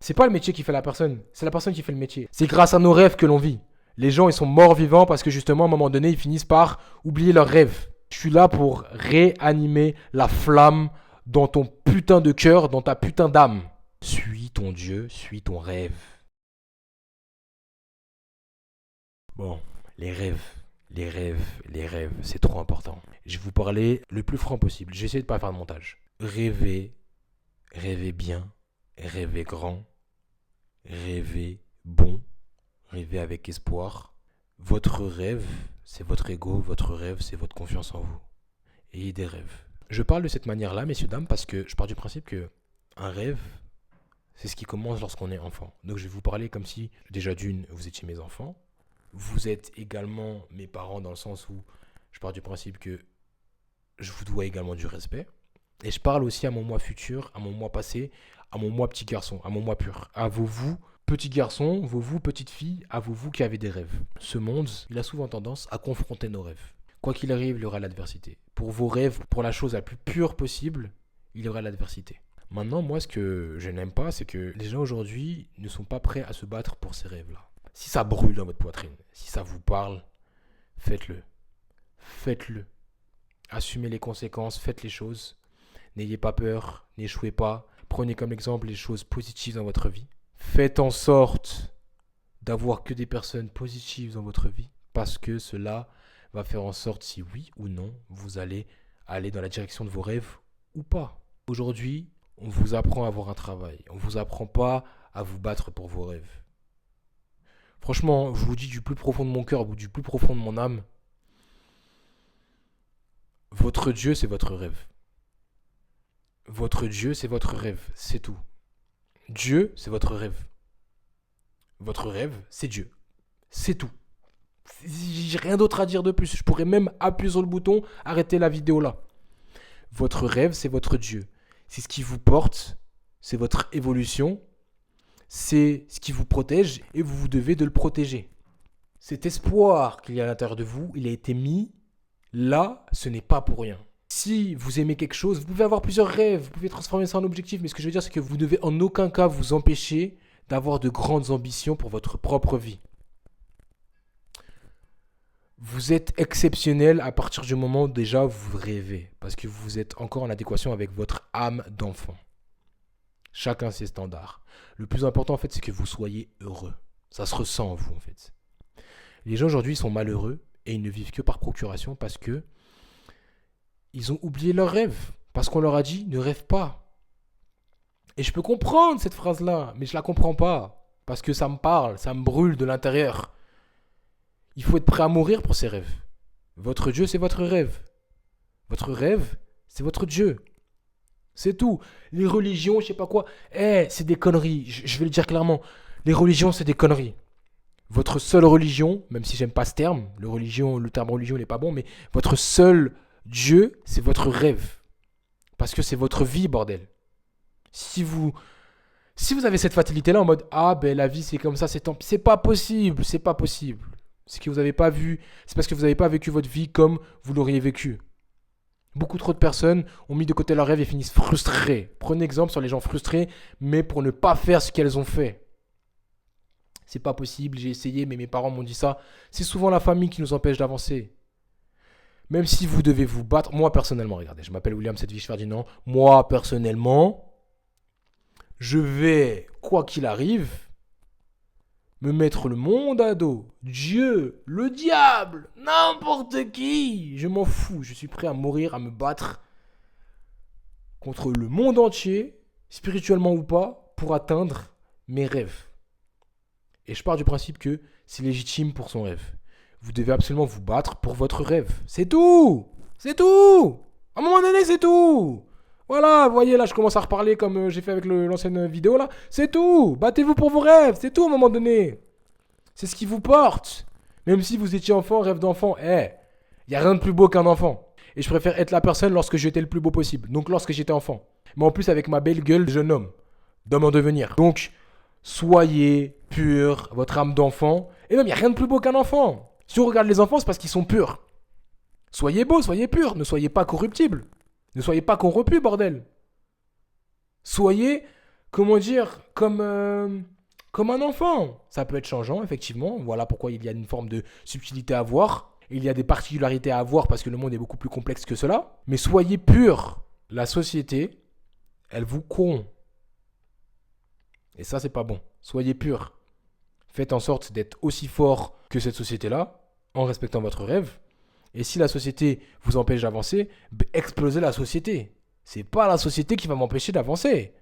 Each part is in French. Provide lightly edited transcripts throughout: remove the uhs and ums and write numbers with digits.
C'est pas le métier qui fait la personne, c'est la personne qui fait le métier. C'est grâce à nos rêves que l'on vit. Les gens, ils sont morts vivants parce que justement, à un moment donné, ils finissent par oublier leurs rêves. Je suis là pour réanimer la flamme dans ton putain de cœur, dans ta putain d'âme. Suis ton Dieu, suis ton rêve. Bon, les rêves, c'est trop important. Je vais vous parler le plus franc possible. Je vais essayer de pas faire de montage. Rêvez bien, rêvez grand, rêvez bon, rêvez avec espoir. Votre rêve, c'est votre ego, votre rêve, c'est votre confiance en vous. Ayez des rêves. Je parle de cette manière-là, messieurs, dames, parce que je pars du principe que un rêve, c'est ce qui commence lorsqu'on est enfant. Donc je vais vous parler comme si, déjà d'une, vous étiez mes enfants. Vous êtes également mes parents dans le sens où je pars du principe que je vous dois également du respect. Et je parle aussi à mon moi futur, à mon moi passé, à mon moi petit garçon, à mon moi pur. À vous, petits garçons, vous, petites filles, à vous qui avez des rêves. Ce monde, il a souvent tendance à confronter nos rêves. Quoi qu'il arrive, il y aura l'adversité. Pour vos rêves, pour la chose la plus pure possible, il y aura l'adversité. Maintenant, moi, ce que je n'aime pas, c'est que les gens aujourd'hui ne sont pas prêts à se battre pour ces rêves-là. Si ça brûle dans votre poitrine, si ça vous parle, faites-le. Faites-le. Assumez les conséquences, faites les choses. N'ayez pas peur, n'échouez pas. Prenez comme exemple les choses positives dans votre vie. Faites en sorte d'avoir que des personnes positives dans votre vie parce que cela va faire en sorte si oui ou non vous allez aller dans la direction de vos rêves ou pas. Aujourd'hui, on vous apprend à avoir un travail. On ne vous apprend pas à vous battre pour vos rêves. Franchement, je vous dis du plus profond de mon cœur ou du plus profond de mon âme, votre Dieu, c'est votre rêve. Votre Dieu, c'est votre rêve, c'est tout. Dieu, c'est votre rêve. Votre rêve, c'est Dieu. C'est tout. J'ai rien d'autre à dire de plus. Je pourrais même appuyer sur le bouton, arrêter la vidéo là. Votre rêve, c'est votre Dieu. C'est ce qui vous porte, c'est votre évolution, c'est ce qui vous protège et vous devez de le protéger. Cet espoir qu'il y a à l'intérieur de vous, il a été mis là, ce n'est pas pour rien. Si vous aimez quelque chose, vous pouvez avoir plusieurs rêves, vous pouvez transformer ça en objectif, mais ce que je veux dire, c'est que vous ne devez en aucun cas vous empêcher d'avoir de grandes ambitions pour votre propre vie. Vous êtes exceptionnel à partir du moment où déjà vous rêvez, parce que vous êtes encore en adéquation avec votre âme d'enfant. Chacun ses standards. Le plus important, en fait, c'est que vous soyez heureux. Ça se ressent en vous, en fait. Les gens aujourd'hui sont malheureux et ils ne vivent que par procuration parce que ils ont oublié leurs rêves. Parce qu'on leur a dit, ne rêve pas. Et je peux comprendre cette phrase-là, mais je la comprends pas. Parce que ça me parle, ça me brûle de l'intérieur. Il faut être prêt à mourir pour ses rêves. Votre Dieu, c'est votre rêve. Votre rêve, c'est votre Dieu. C'est tout. Les religions, je sais pas quoi, c'est des conneries. Je vais le dire clairement. Les religions, c'est des conneries. Votre seule religion, même si j'aime pas ce terme, le terme religion n'est pas bon, mais votre seul Dieu, c'est votre rêve. Parce que c'est votre vie, bordel. Si vous avez cette fatalité-là en mode la vie c'est comme ça, c'est tant pis, c'est pas possible. C'est que vous n'avez pas vu, c'est parce que vous n'avez pas vécu votre vie comme vous l'auriez vécu. Beaucoup trop de personnes ont mis de côté leurs rêves et finissent frustrées. Prenez exemple sur les gens frustrés, mais pour ne pas faire ce qu'elles ont fait. C'est pas possible, j'ai essayé, mais mes parents m'ont dit ça. C'est souvent la famille qui nous empêche d'avancer. Même si vous devez vous battre, moi personnellement, regardez, je m'appelle William Sedvich Ferdinand, moi personnellement, je vais, quoi qu'il arrive, me mettre le monde à dos, Dieu, le diable, n'importe qui, je m'en fous, je suis prêt à mourir, à me battre contre le monde entier, spirituellement ou pas, pour atteindre mes rêves. Et je pars du principe que c'est légitime pour son rêve. Vous devez absolument vous battre pour votre rêve. C'est tout. C'est tout. À un moment donné, c'est tout. Voilà, vous voyez, là, je commence à reparler comme j'ai fait avec l'ancienne vidéo, là. C'est tout. Battez-vous pour vos rêves. C'est tout, à un moment donné. C'est ce qui vous porte. Même si vous étiez enfant, rêve d'enfant, il n'y a rien de plus beau qu'un enfant. Et je préfère être la personne lorsque j'étais le plus beau possible. Donc, lorsque j'étais enfant. Mais en plus, avec ma belle gueule de jeune homme. D'homme en devenir. Donc, soyez pur, votre âme d'enfant. Et même, il n'y a rien de plus beau qu'un enfant. Si on regarde les enfants, c'est parce qu'ils sont purs. Soyez beaux, soyez purs. Ne soyez pas corruptibles. Ne soyez pas corrompus, bordel. Soyez comment dire, comme un enfant. Ça peut être changeant, effectivement. Voilà pourquoi il y a une forme de subtilité à avoir. Il y a des particularités à avoir parce que le monde est beaucoup plus complexe que cela. Mais soyez purs. La société, elle vous corrompt. Et ça, c'est pas bon. Soyez purs. Faites en sorte d'être aussi fort que cette société-là, en respectant votre rêve. Et si la société vous empêche d'avancer, explosez la société. C'est pas la société qui va m'empêcher d'avancer.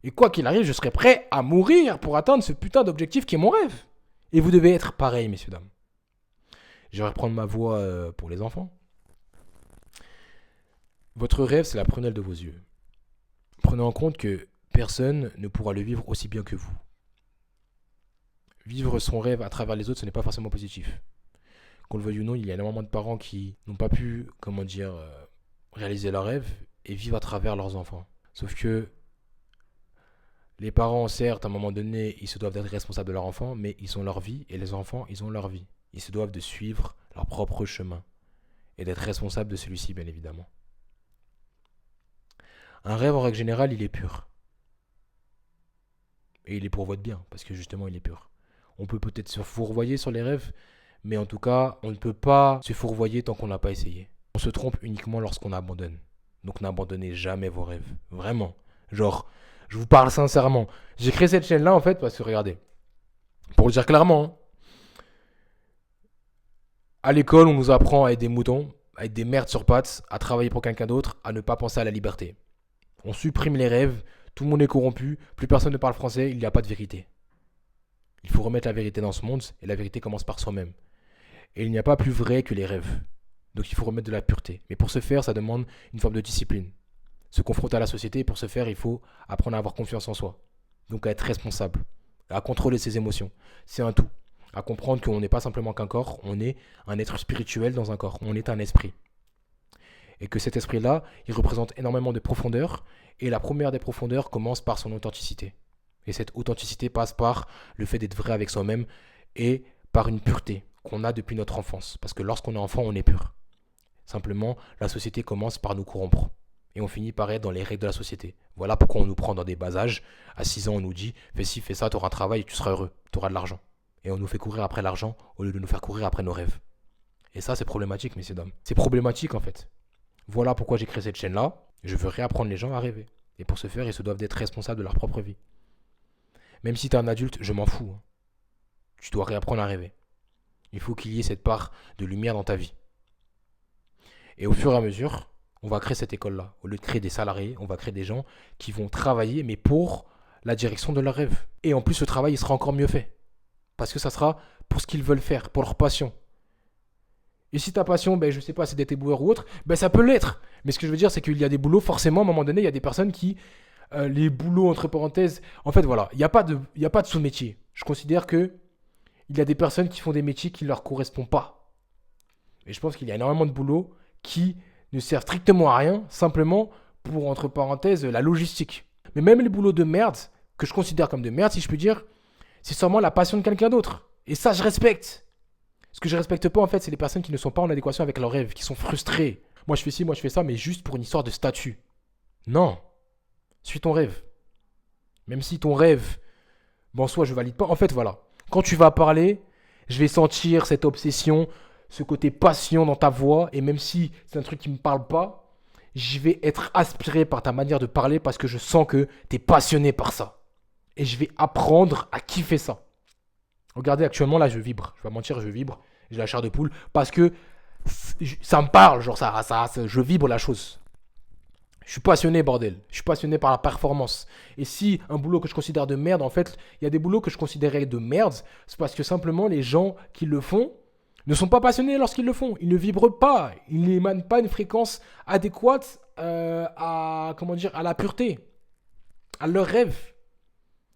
Et quoi qu'il arrive, je serai prêt à mourir pour atteindre ce putain d'objectif qui est mon rêve. Et vous devez être pareil, messieurs, dames. Je vais reprendre ma voix pour les enfants. Votre rêve, c'est la prunelle de vos yeux. Prenez en compte que personne ne pourra le vivre aussi bien que vous. Vivre son rêve à travers les autres, ce n'est pas forcément positif. Qu'on le veuille ou non, il y a énormément de parents qui n'ont pas pu, réaliser leur rêve et vivre à travers leurs enfants. Sauf que les parents, certes, à un moment donné, ils se doivent d'être responsables de leur enfant, mais ils ont leur vie et les enfants, ils ont leur vie. Ils se doivent de suivre leur propre chemin et d'être responsables de celui-ci, bien évidemment. Un rêve, en règle générale, il est pur. Et il est pour votre bien, parce que justement, il est pur. On peut peut-être se fourvoyer sur les rêves, mais en tout cas, on ne peut pas se fourvoyer tant qu'on n'a pas essayé. On se trompe uniquement lorsqu'on abandonne. Donc n'abandonnez jamais vos rêves. Vraiment. Genre, je vous parle sincèrement. J'ai créé cette chaîne-là, en fait, parce que, regardez, pour le dire clairement, hein, à l'école, on nous apprend à être des moutons, à être des merdes sur pattes, à travailler pour quelqu'un d'autre, à ne pas penser à la liberté. On supprime les rêves, tout le monde est corrompu, plus personne ne parle français, il n'y a pas de vérité. Il faut remettre la vérité dans ce monde, et la vérité commence par soi-même. Et il n'y a pas plus vrai que les rêves. Donc il faut remettre de la pureté. Mais pour ce faire, ça demande une forme de discipline. Se confronter à la société, et pour ce faire, il faut apprendre à avoir confiance en soi. Donc à être responsable, à contrôler ses émotions. C'est un tout. À comprendre qu'on n'est pas simplement qu'un corps, on est un être spirituel dans un corps, on est un esprit. Et que cet esprit-là, il représente énormément de profondeur, et la première des profondeurs commence par son authenticité. Et cette authenticité passe par le fait d'être vrai avec soi-même et par une pureté qu'on a depuis notre enfance. Parce que lorsqu'on est enfant, on est pur. Simplement, la société commence par nous corrompre. Et on finit par être dans les règles de la société. Voilà pourquoi on nous prend dans des bas âges. À 6 ans, on nous dit « Fais ci, fais ça, tu auras un travail et tu seras heureux, tu auras de l'argent. » Et on nous fait courir après l'argent au lieu de nous faire courir après nos rêves. Et ça, c'est problématique, messieurs, dames. C'est problématique, en fait. Voilà pourquoi j'ai créé cette chaîne-là. Je veux réapprendre les gens à rêver. Et pour ce faire, ils se doivent d'être responsables de leur propre vie. Même si tu es un adulte, je m'en fous. Tu dois réapprendre à rêver. Il faut qu'il y ait cette part de lumière dans ta vie. Et au fur et à mesure, on va créer cette école-là. Au lieu de créer des salariés, on va créer des gens qui vont travailler, mais pour la direction de leur rêve. Et en plus, ce travail, il sera encore mieux fait. Parce que ça sera pour ce qu'ils veulent faire, pour leur passion. Et si ta passion, je sais pas, c'est d'être éboueur ou autre, ça peut l'être. Mais ce que je veux dire, c'est qu'il y a des boulots, forcément, à un moment donné, il y a des personnes qui... les boulots, entre parenthèses... En fait, voilà, il n'y a pas de sous-métier. Je considère que il y a des personnes qui font des métiers qui ne leur correspondent pas. Et je pense qu'il y a énormément de boulots qui ne servent strictement à rien, simplement pour, entre parenthèses, la logistique. Mais même les boulots de merde, que je considère comme de merde, si je peux dire, c'est sûrement la passion de quelqu'un d'autre. Et ça, je respecte. Ce que je respecte pas, en fait, c'est les personnes qui ne sont pas en adéquation avec leurs rêves, qui sont frustrées. Moi, je fais ci, moi, je fais ça, mais juste pour une histoire de statut. Non. Suis ton rêve. Même si ton rêve, soit je valide pas. En fait, voilà. Quand tu vas parler, je vais sentir cette obsession, ce côté passion dans ta voix. Et même si c'est un truc qui me parle pas, je vais être aspiré par ta manière de parler parce que je sens que tu es passionné par ça. Et je vais apprendre à kiffer ça. Regardez, actuellement, là, je vibre. Je vais pas mentir, je vibre. J'ai la chair de poule parce que ça me parle. Genre, je vibre la chose. Je suis passionné, bordel. Je suis passionné par la performance. Et si un boulot que je considère de merde, en fait, il y a des boulots que je considérais de merde, c'est parce que simplement les gens qui le font ne sont pas passionnés lorsqu'ils le font. Ils ne vibrent pas. Ils n'émanent pas une fréquence adéquate à la pureté, à leur rêve.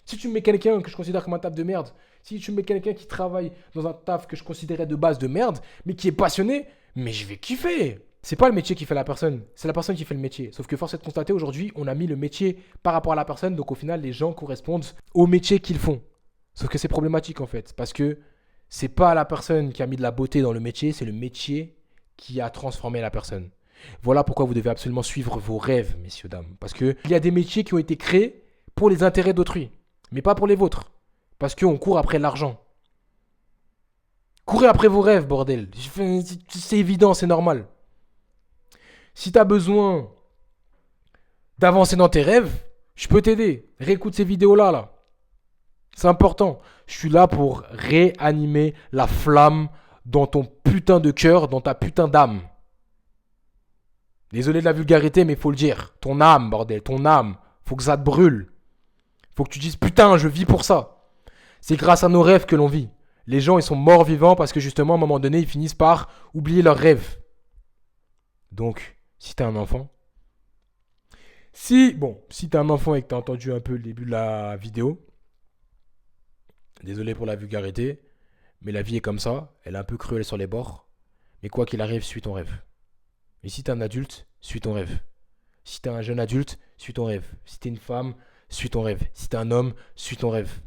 Si tu mets quelqu'un que je considère comme un taf de merde, si tu mets quelqu'un qui travaille dans un taf que je considérais de base de merde, mais qui est passionné, mais je vais kiffer. C'est pas le métier qui fait la personne, c'est la personne qui fait le métier. Sauf que force est de constater, aujourd'hui, on a mis le métier par rapport à la personne, donc au final, les gens correspondent au métier qu'ils font. Sauf que c'est problématique en fait, parce que c'est pas la personne qui a mis de la beauté dans le métier, c'est le métier qui a transformé la personne. Voilà pourquoi vous devez absolument suivre vos rêves, messieurs, dames. Parce qu'il y a des métiers qui ont été créés pour les intérêts d'autrui, mais pas pour les vôtres. Parce qu'on court après l'argent. Courez après vos rêves, bordel. C'est évident, c'est normal. Si t'as besoin d'avancer dans tes rêves, je peux t'aider. Réécoute ces vidéos-là, là. C'est important. Je suis là pour réanimer la flamme dans ton putain de cœur, dans ta putain d'âme. Désolé de la vulgarité, mais il faut le dire. Ton âme, bordel, ton âme. Faut que ça te brûle. Faut que tu dises putain, je vis pour ça. C'est grâce à nos rêves que l'on vit. Les gens, ils sont morts vivants parce que justement, à un moment donné, ils finissent par oublier leurs rêves. Donc, si t'es un enfant, si t'es un enfant et que t'as entendu un peu le début de la vidéo, désolé pour la vulgarité, mais la vie est comme ça, elle est un peu cruelle sur les bords. Mais quoi qu'il arrive, suis ton rêve. Et si t'es un adulte, suis ton rêve. Si t'es un jeune adulte, suis ton rêve. Si t'es une femme, suis ton rêve. Si t'es un homme, suis ton rêve.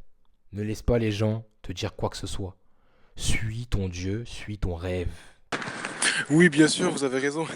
Ne laisse pas les gens te dire quoi que ce soit. Suis ton Dieu, suis ton rêve. Oui, bien sûr, vous avez raison.